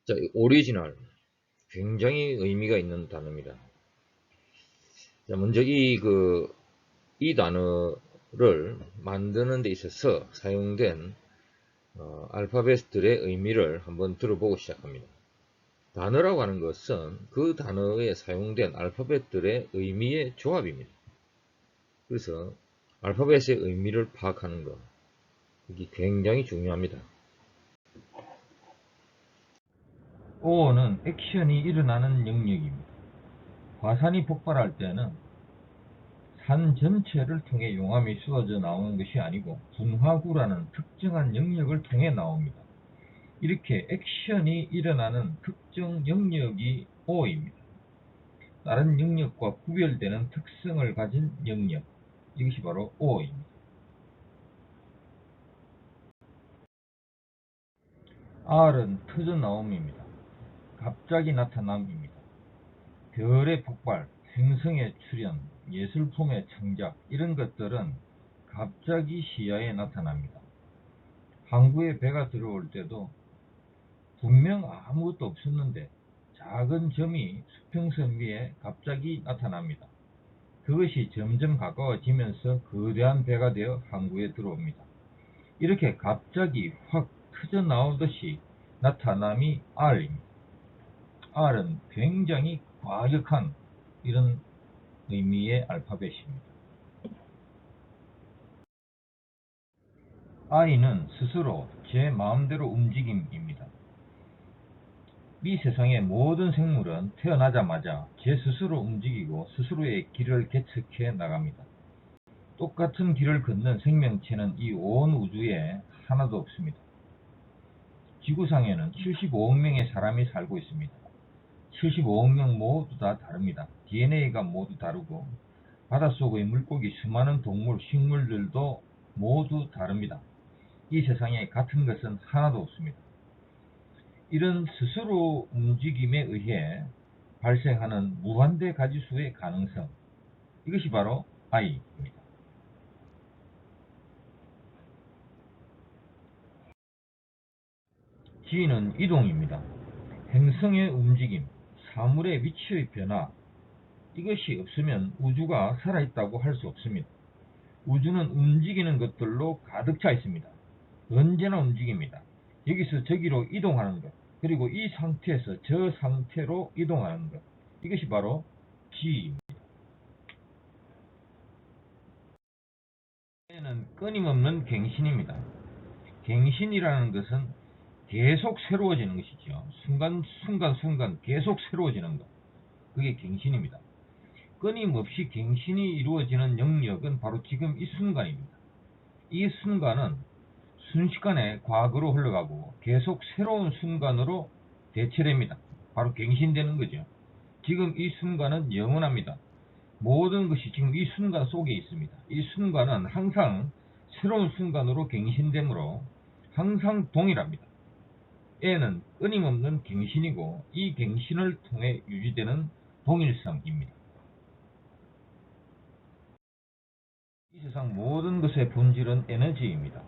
자, 오리지널. 굉장히 의미가 있는 단어입니다. 자, 먼저 이 단어를 만드는 데 있어서 사용된 알파벳들의 의미를 한번 들어보고 시작합니다. 단어라고 하는 것은 그 단어에 사용된 알파벳들의 의미의 조합입니다. 그래서 알파벳의 의미를 파악하는 것, 이게 굉장히 중요합니다. O는 액션이 일어나는 영역입니다. 화산이 폭발할 때는 산 전체를 통해 용암이 쏟아져 나오는 것이 아니고 분화구라는 특정한 영역을 통해 나옵니다. 이렇게 액션이 일어나는 특정 영역이 O입니다. 다른 영역과 구별되는 특성을 가진 영역, 이것이 바로 O입니다. R은 터져나옴입니다. 갑자기 나타남입니다. 별의 폭발, 행성의 출현, 예술품의 창작, 이런 것들은 갑자기 시야에 나타납니다. 항구에 배가 들어올 때도 분명 아무것도 없었는데 작은 점이 수평선 위에 갑자기 나타납니다. 그것이 점점 가까워지면서 거대한 배가 되어 항구에 들어옵니다. 이렇게 갑자기 확 터져 나오듯이 나타남이 R입니다. R은 굉장히 과격한 이런 의미의 알파벳입니다. I는 스스로 제 마음대로 움직임입니다. 이 세상의 모든 생물은 태어나자마자 제 스스로 움직이고 스스로의 길을 개척해 나갑니다. 똑같은 길을 걷는 생명체는 이 온 우주에 하나도 없습니다. 지구상에는 75억 명의 사람이 살고 있습니다. 75억 명 모두 다 다릅니다. DNA가 모두 다르고 바닷속의 물고기, 수많은 동물, 식물들도 모두 다릅니다. 이 세상에 같은 것은 하나도 없습니다. 이런 스스로 움직임에 의해 발생하는 무한대 가지수의 가능성, 이것이 바로 I입니다. G는 이동입니다. 행성의 움직임, 사물의 위치의 변화, 이것이 없으면 우주가 살아있다고 할 수 없습니다. 우주는 움직이는 것들로 가득 차 있습니다. 언제나 움직입니다. 여기서 저기로 이동하는 것, 그리고 이 상태에서 저 상태로 이동하는 것, 이것이 바로 G입니다. N은 끊임없는 갱신입니다. 갱신이라는 것은 계속 새로워지는 것이죠. 순간 계속 새로워지는 것, 그게 갱신입니다. 끊임없이 갱신이 이루어지는 영역은 바로 지금 이 순간입니다. 이 순간은 순식간에 과거로 흘러가고 계속 새로운 순간으로 대체됩니다. 바로 갱신되는 거죠. 지금 이 순간은 영원합니다. 모든 것이 지금 이 순간 속에 있습니다. 이 순간은 항상 새로운 순간으로 갱신되므로 항상 동일합니다. N은 끊임없는 갱신이고 이 갱신을 통해 유지되는 동일성입니다. 이 세상 모든 것의 본질은 에너지입니다.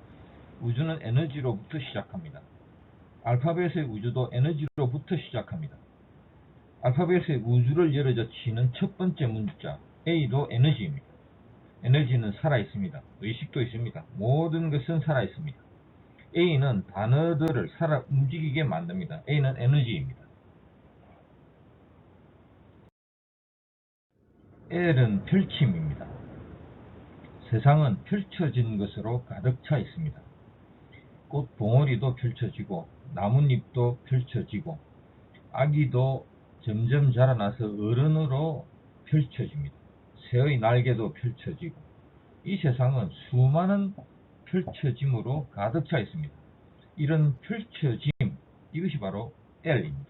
우주는 에너지로부터 시작합니다. 알파벳의 우주도 에너지로부터 시작합니다. 알파벳의 우주를 열어젖히는 첫 번째 문자 A도 에너지입니다. 에너지는 살아있습니다. 의식도 있습니다. 모든 것은 살아있습니다. A는 단어들을 살아 움직이게 만듭니다. A는 에너지입니다. L은 펼침입니다. 세상은 펼쳐진 것으로 가득 차 있습니다. 꽃 봉오리도 펼쳐지고 나뭇잎도 펼쳐지고 아기도 점점 자라나서 어른으로 펼쳐집니다. 새의 날개도 펼쳐지고 이 세상은 수많은 펼쳐짐으로 가득 차 있습니다. 이런 펼쳐짐, 이것이 바로 L입니다.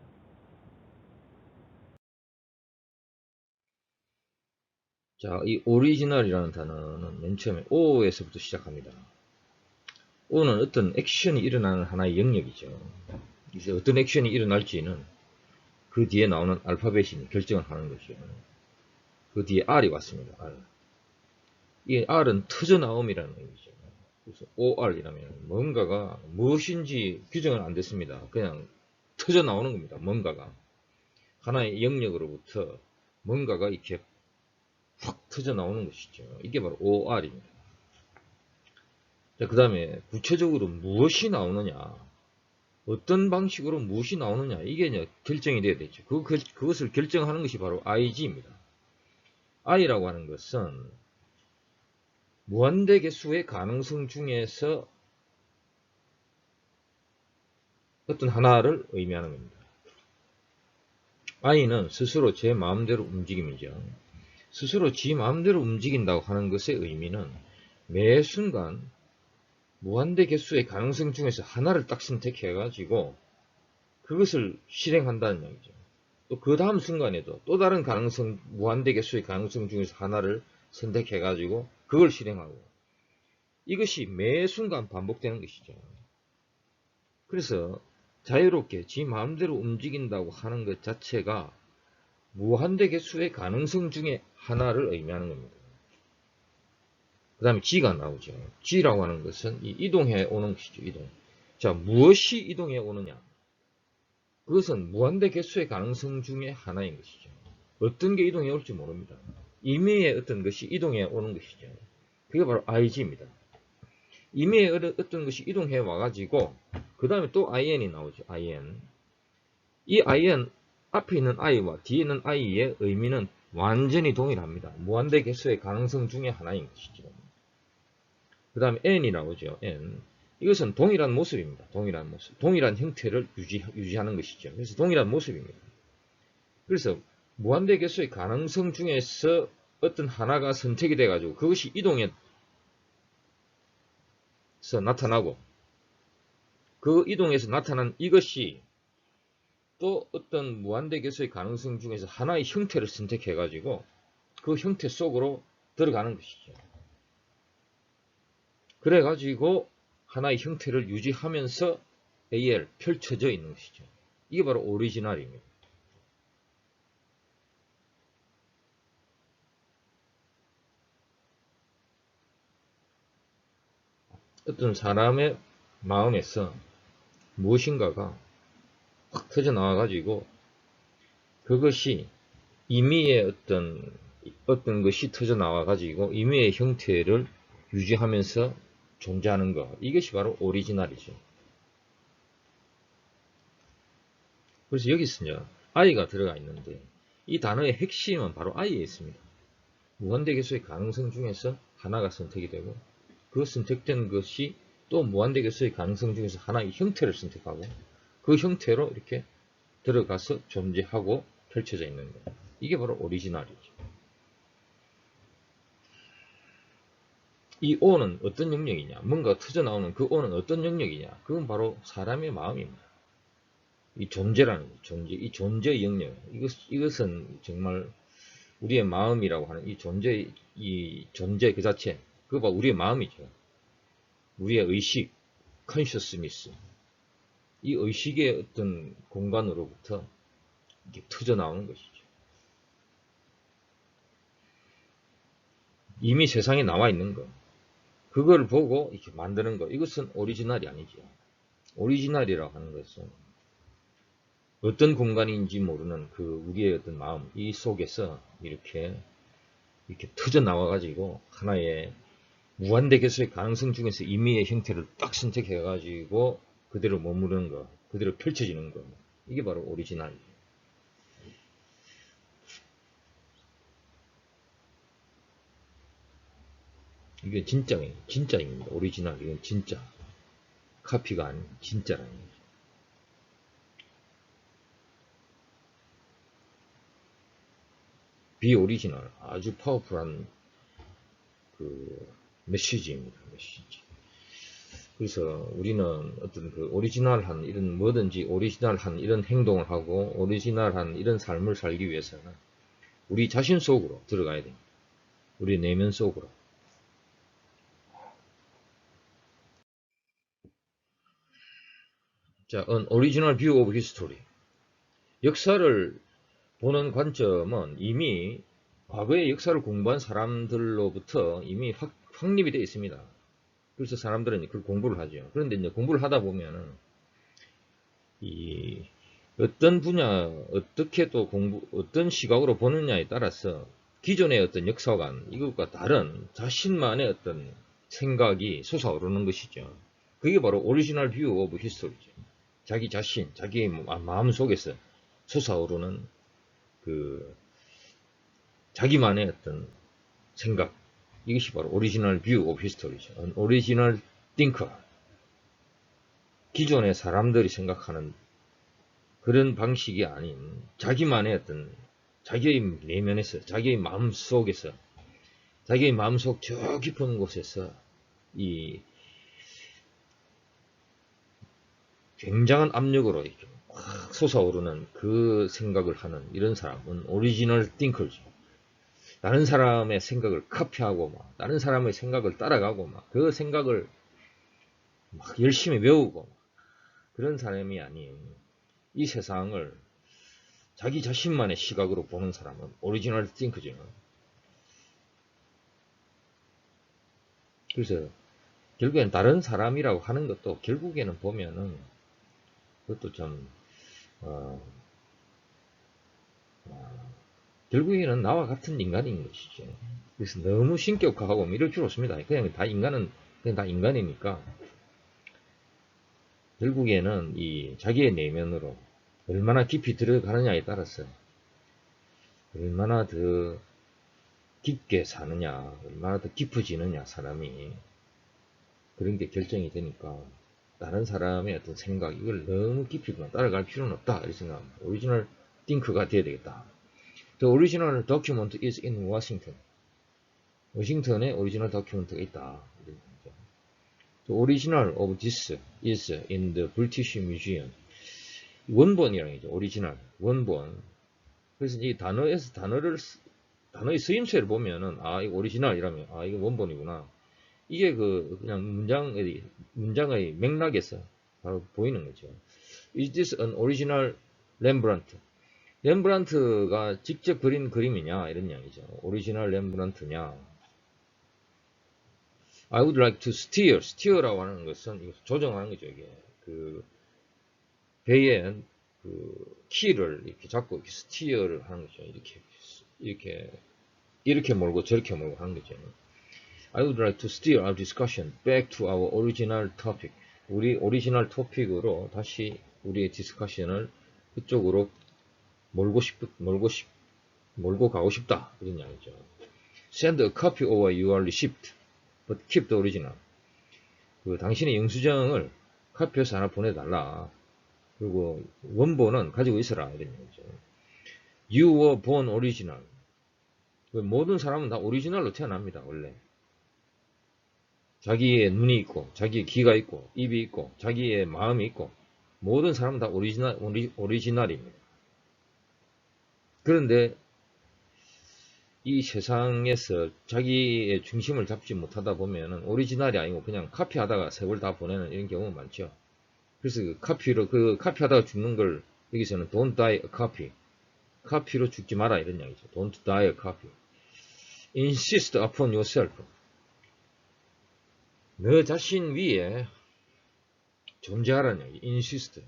자, 이 오리지널이라는 단어는 맨 처음에 O에서부터 시작합니다. O는 어떤 액션이 일어나는 하나의 영역이죠. 이제 어떤 액션이 일어날지는 그 뒤에 나오는 알파벳이 결정을 하는 거죠. 그 뒤에 R이 왔습니다. R. 이 R은 터져나옴이라는 의미죠. 그래서 OR이라면 뭔가가 무엇인지 규정은 안 됐습니다. 그냥 터져 나오는 겁니다. 뭔가가. 하나의 영역으로부터 뭔가가 이렇게 확 터져 나오는 것이죠. 이게 바로 OR입니다. 자, 그 다음에 구체적으로 무엇이 나오느냐, 어떤 방식으로 무엇이 나오느냐, 이게 이제 결정이 돼야 되죠. 그것을 결정하는 것이 바로 IG입니다. I라고 하는 것은 무한대 개수의 가능성 중에서 어떤 하나를 의미하는 겁니다. I는 스스로 제 마음대로 움직임이죠. 스스로 지 마음대로 움직인다고 하는 것의 의미는 매 순간 무한대 개수의 가능성 중에서 하나를 딱 선택해 가지고 그것을 실행한다는 얘기죠. 또 그 다음 순간에도 또 다른 가능성, 무한대 개수의 가능성 중에서 하나를 선택해 가지고 그걸 실행하고, 이것이 매 순간 반복되는 것이죠. 그래서 자유롭게 지 마음대로 움직인다고 하는 것 자체가 무한대 개수의 가능성 중에 하나를 의미하는 겁니다. 그 다음에 G가 나오죠. G라고 하는 것은 이동해 오는 것이죠. 이동. 자, 무엇이 이동해 오느냐? 그것은 무한대 개수의 가능성 중에 하나인 것이죠. 어떤 게 이동해 올지 모릅니다. 임의의 어떤 것이 이동해 오는 것이죠. 그게 바로 IG입니다. 임의의 어떤 것이 이동해 와가지고 그 다음에 또 IN이 나오죠. IN. 이 IN 앞에 있는 I와 뒤에 있는 I의 의미는 완전히 동일합니다. 무한대 개수의 가능성 중에 하나인 것이죠. 그 다음에 N이 나오죠. N. 이것은 동일한 모습입니다. 동일한 모습. 동일한 형태를 유지하는 것이죠. 그래서 동일한 모습입니다. 그래서 무한대 개수의 가능성 중에서 어떤 하나가 선택이 돼가지고 그것이 이동해서 나타나고, 그 이동해서 나타난 이것이 또 어떤 무한대 개수의 가능성 중에서 하나의 형태를 선택해가지고 그 형태 속으로 들어가는 것이죠. 그래가지고 하나의 형태를 유지하면서 AL 펼쳐져 있는 것이죠. 이게 바로 오리지널입니다. 어떤 사람의 마음에서 무엇인가가 확 터져 나와가지고 그것이 임의의 어떤 것이 터져 나와가지고 임의의 형태를 유지하면서 존재하는 것. 이것이 바로 오리지널이죠. 그래서 여기서요, I가 들어가 있는데 이 단어의 핵심은 바로 I에 있습니다. 무한대 개수의 가능성 중에서 하나가 선택이 되고 그 선택된 것이 또 무한대 개수의 가능성 중에서 하나의 형태를 선택하고 그 형태로 이렇게 들어가서 존재하고 펼쳐져 있는 거예요. 이게 바로 오리지널이죠. 이 O는 어떤 영역이냐? 뭔가 터져 나오는 그 O는 어떤 영역이냐? 그건 바로 사람의 마음입니다. 이 존재라는 존재, 이 존재의 영역. 이것은 정말 우리의 마음이라고 하는 이 존재 그 자체. 그거 바로 우리의 마음이죠. 우리의 의식, consciousness. 이 의식의 어떤 공간으로부터 이렇게 터져 나오는 것이죠. 이미 세상에 나와 있는 것. 그걸 보고 이렇게 만드는 것. 이것은 오리지널이 아니죠. 오리지널이라고 하는 것은 어떤 공간인지 모르는 그 우리의 어떤 마음, 이 속에서 이렇게 터져 나와가지고 하나의 무한대 개수의 가능성 중에서 임의의 형태를 딱 선택해가지고 그대로 머무르는 것, 그대로 펼쳐지는 것. 이게 바로 오리지널이에요. 이게 진짜입니다. 오리지널, 이건 진짜. 카피가 아닌 진짜라는 거죠. 비오리지널, 아주 파워풀한 그 메시지입니다. 메시지. 그래서 우리는 어떤 그 오리지널한 이런 뭐든지 오리지널한 이런 행동을 하고 오리지널한 이런 삶을 살기 위해서는 우리 자신 속으로 들어가야 됩니다. 우리 내면 속으로. 자, An Original View of History. 역사를 보는 관점은 이미 과거의 역사를 공부한 사람들로부터 이미 확립이 되어 있습니다. 그래서 사람들은 그걸 공부를 하죠. 그런데 이제 공부를 하다 보면은 이 어떤 분야, 어떻게 또 어떤 시각으로 보느냐에 따라서 기존의 어떤 역사관, 이것과 다른 자신만의 어떤 생각이 솟아오르는 것이죠. 그게 바로 오리지널 뷰 오브 히스토리죠. 자기 자신, 자기의 마음 속에서 솟아오르는 그 자기만의 어떤 생각, 이것이 바로 오리지널 뷰 오브 히스토리죠. 오리지널 띵커, 기존의 사람들이 생각하는 그런 방식이 아닌 자기만의 어떤 자기의 내면에서, 자기의 마음속에서, 자기의 마음속 저 깊은 곳에서 이 굉장한 압력으로 이렇게 확 솟아오르는 그 생각을 하는 이런 사람은 오리지널 띵커죠. 다른 사람의 생각을 카피하고 막 다른 사람의 생각을 따라가고 막 그 생각을 막 열심히 외우고 그런 사람이 아닌 이 세상을 자기 자신만의 시각으로 보는 사람은 오리지널 띵크죠. 그래서 결국엔 다른 사람이라고 하는 것도 결국에는 보면은 그것도 좀 결국에는 나와 같은 인간인 것이죠. 그래서 너무 신격화하고 이럴 필요 없습니다. 그냥 다 인간은 그냥 다 인간이니까 결국에는 이 자기의 내면으로 얼마나 깊이 들어가느냐에 따라서 얼마나 더 깊게 사느냐, 얼마나 더 깊어지느냐 사람이 그런 게 결정이 되니까 다른 사람의 어떤 생각 이걸 너무 깊이 따라갈 필요는 없다 이렇게 생각합니다. 오리지널 띵크가 돼야 되겠다. The original document is in Washington. 워싱턴에 오리지널 다큐멘트가 있다. The original of this is in the British Museum. 원본이라는 얘기죠. 오리지널, 원본. 그래서 이 단어에서 단어의 쓰임새를 보면은 아 이거 오리지널이라면 아 이거 원본이구나. 이게 그냥 문장의 맥락에서 바로 보이는 거죠. Is this an original Rembrandt? 렘브란트가 직접 그린 그림이냐 이런 이야기죠. 오리지널 렘브란트냐. I would like to steer라고 하는 것은 조정하는 거죠. 이게 그 배에 그 키를 이렇게 잡고 이렇게 스티어를 하는 거죠. 이렇게 몰고 저렇게 몰고 하는 거죠. I would like to steer our discussion back to our original topic. 우리 오리지널 토픽으로 다시 우리의 디스커션을 그쪽으로 몰고 가고 싶다. 이런 이야기죠. Send a copy of your receipt, but keep the original. 그 당신의 영수증을 카피해서 하나 보내달라. 그리고 원본은 가지고 있어라. 이런 얘기죠. You were born original. 모든 사람은 다 오리지널로 태어납니다. 원래. 자기의 눈이 있고, 자기의 귀가 있고, 입이 있고, 자기의 마음이 있고, 모든 사람은 다 오리지널입니다. 그런데 이 세상에서 자기의 중심을 잡지 못하다 보면은 오리지널이 아니고 그냥 카피하다가 세월 다 보내는 이런 경우가 많죠. 그래서 카피하다가 죽는 걸 여기서는 don't die a copy. 카피로 죽지 마라 이런 이야기죠. Don't die a copy. Insist upon yourself. 너 자신 위에 존재하라는 얘기. Insist.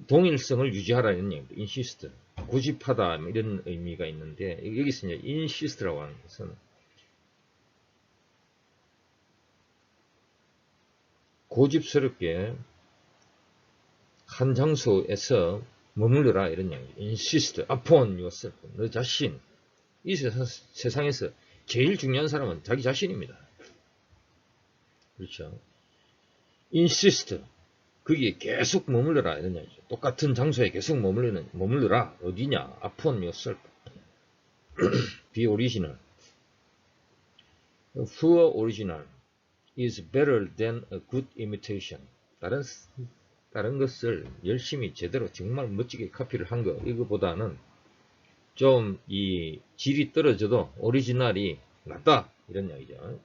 동일성을 유지하라는 얘기입니다. Insist. 고집하다 이런 의미가 있는데 여기서 이제 insist라고 하는 것은 고집스럽게 한 장소에서 머물러라 이런 이야기. Insist upon yourself. 너 자신. 이 세상에서 제일 중요한 사람은 자기 자신입니다. 그렇죠. insist. 거기에 계속 머물러라 이런 얘기죠. 똑같은 장소에 계속 머물러라. 어디냐? upon yourself. be original. Poor original is better than a good imitation. 다른 것을 열심히 제대로 정말 멋지게 카피를 한 거, 이거보다는 좀 이 질이 떨어져도 오리지널이 낫다. 이런 이야기죠.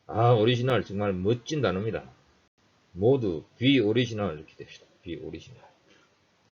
아, 오리지널 정말 멋진 단어입니다. 모두 be original 이렇게 됩시다. be original.